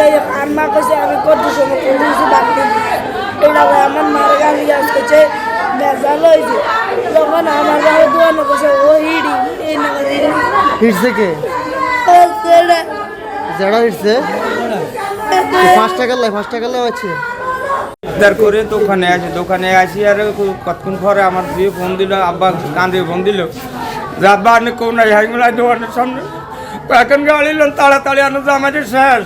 যাই আর মা কইছে আমি কত সময় করেছি বাকি এটা আমার মার গালি আসছে বেজাল হয়েছে যখন আমার বাবা দোয়ানো কইছে ও হিডি এই না হিটছে কে যারা হিটছে 5 টাকা লাই আছে তার করে দোকানে আসি আর কতক্ষণ পরে আমার দিয়ে ফোন দিল আব্বা কাঁদে ফোন দিল যে আব্বা আপনি কোন হাইগুলাই দোকানের সামনে এখন গাড়ি এলাম তাড়াতাড়ি আনো জামাইটি শেষ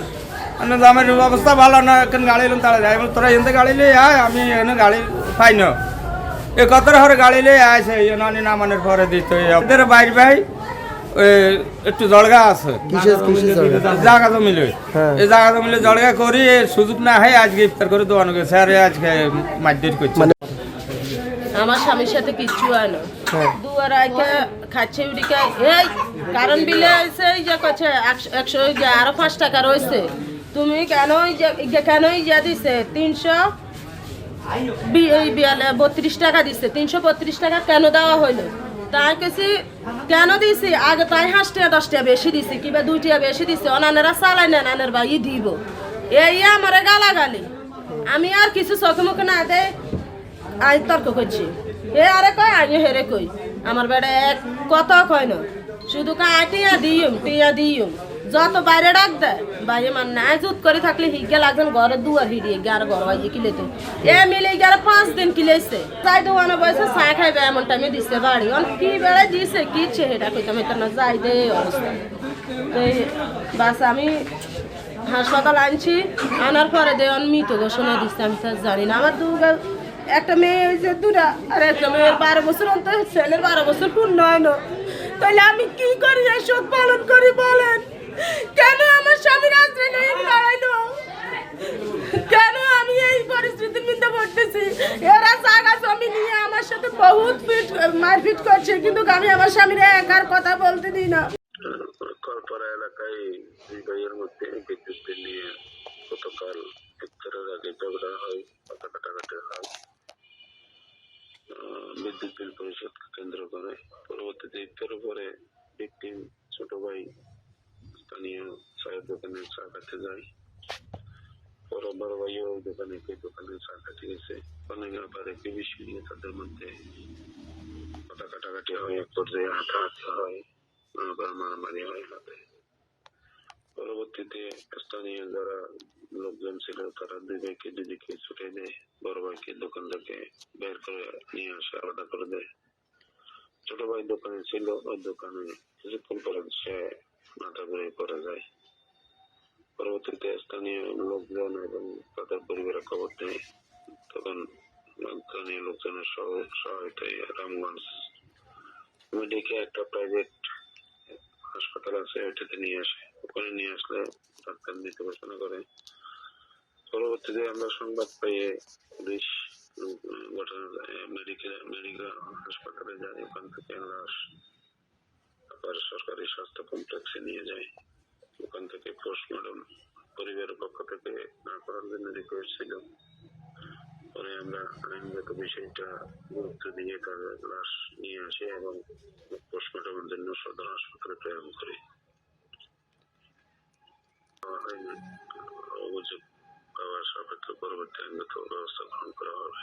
আনো জামাইটির অবস্থা ভালো না এখন গাড়ি এলাম তাড়াতাড়ি আমি তোরা এখান গাড়ি লিয়ে আয় আমি এখানে গাড়ি পাই না এ কত হরে গাড়ি লিয়ে আসে নানি নামানোর পরে দিত এদের বাইর ভাই একটু জলগা আছে জায়গা জমিলে এই জায়গা জমিলে জলগা করি সুযোগ না হয় আজকে ইফতার করে দোয়ানো গেছে আর আজকে মারধর করছে আমার স্বামীর সাথে কিচ্ছু হয় না দুয়ার আইকে খাচ্ছে উড়িকে এই কারণ বিলে এসে এই যে করছে 100 আরো 5 টাকা রয়েছে তুমি কেন ইয়া দিছে 332 টাকা দিছে 332 টাকা কেন দেওয়া হইলো তাই কেছি কেন দিছি আগে তাই 5 টাকা 10 টাকা বেশি দিছি কিংবা 2 টাকা বেশি দিছে অনানেরা চালাই না নানের ভাই দিব এই আমার গালাগালি আমি আর কিছু চোখে মুখে না দেয় আই তর্ক করছি এ আরে কয় আই হেরে কই আমার বেড়া এক কথা কয় না শুধু কাই টিয়া দিম যত বাইরে ডাক দেয় বাইরে মান না জুত করে থাকলে হিগে লাগবেন ঘরে দুয়ার হিড়িয়ে গিয়ে আর ঘর বাইয়ে কিলেতে এ মিলে গেলে 5 দিন কিলেছে তাই দোকানে বসে চা খাইবে এমন টাইমে দিচ্ছে বাড়ি অন কি বেড়া দিছে কি সেটা কইতাম এটা না যাই দে অবস্থা বাস আমি হাসপাতাল আনছি আনার পরে দেওয়ান মৃত ঘোষণা দিচ্ছে আমি তো জানি না আমার একটা মেয়ে হয়েছে দুটা আর একটা মেয়ের 12 বছর অন্তর ছেলের 12 বছর পূর্ণ হয় না তাহলে আমি কি করি এসব পালন করি বলেন কেন আমার স্বামীর আশ্রয় নিয়ে দাঁড়াইলো কেন আমি এই পরিস্থিতির মধ্যে পড়তেছি এরা জায়গা জমি নিয়ে আমার সাথে বহুত মারপিট করছে কিন্তু আমি আমার স্বামীর একার কথা বলতে দিই না কলপাড়া এলাকায় দুই ভাইয়ের মধ্যে বিদ্যুৎ বিল নিয়ে গতকাল ইফতারের আগে ঝগড়া হয় কথা কাটাকাটি হয় বিদ্যুৎ বিল পরিশোধকে কেন্দ্র করে পরবর্তীতে ইফতারের পরে ভিকটিম ছোট ভাই স্থানীয় চায়ের দোকানে চা খেতে যায় পরে বড় ভাইও ওই দোকানে চা খেতে গেছে অনেক আবার একই বিষয় নিয়ে তাদের মধ্যে কথা কাটাকাটি হয় এক পর্যায়ে হাতাহাতি হয় আবার মারামারি হয় হাতে পরবর্তীতে স্থানীয় যারা লোকজন ছিল তারা দুই ভাইকে দুদিকে ছুটে দেয় বড় ভাইকে দোকান থেকে বের করে নিয়ে আসে আলাদা করে দেয় ছোট ভাই দোকানে ছিল ওই দোকানে কিছুক্ষণ পরে সে মাথা ঘুরে পড়ে যায় পরবর্তীতে স্থানীয় লোকজন এবং তাদের পরিবারের খবর দেয় তখন স্থানীয় লোকজনের সহায়তায় রামগঞ্জ মেডিকে একটা প্রাইভেট হাসপাতাল আছে ওইটাতে নিয়ে আসে ওখানে নিয়ে আসলে ডাক্তার মৃত ঘোষণা করে পরবর্তীতে আমরা সংবাদ পেয়ে পুলিশ মেডিকেল হাসপাতালে যায় ওখান থেকে লাশ আবার সরকারি স্বাস্থ্য কমপ্লেক্সে নিয়ে যায় ওখান থেকে পোস্টমর্টম পরিবারের পক্ষ থেকে না করার জন্য রিকোয়েস্ট ছিল পরে আমরা আইনগত বিষয়টা গুরুত্ব দিয়ে তাদের লাশ নিয়ে আসি এবং পোস্টমর্টমের জন্য সদর হাসপাতালে প্রেরণ করি অভিযোগ পাওয়ার সাপেক্ষে পরবর্তী আইনগত ব্যবস্থা গ্রহণ করা হবে।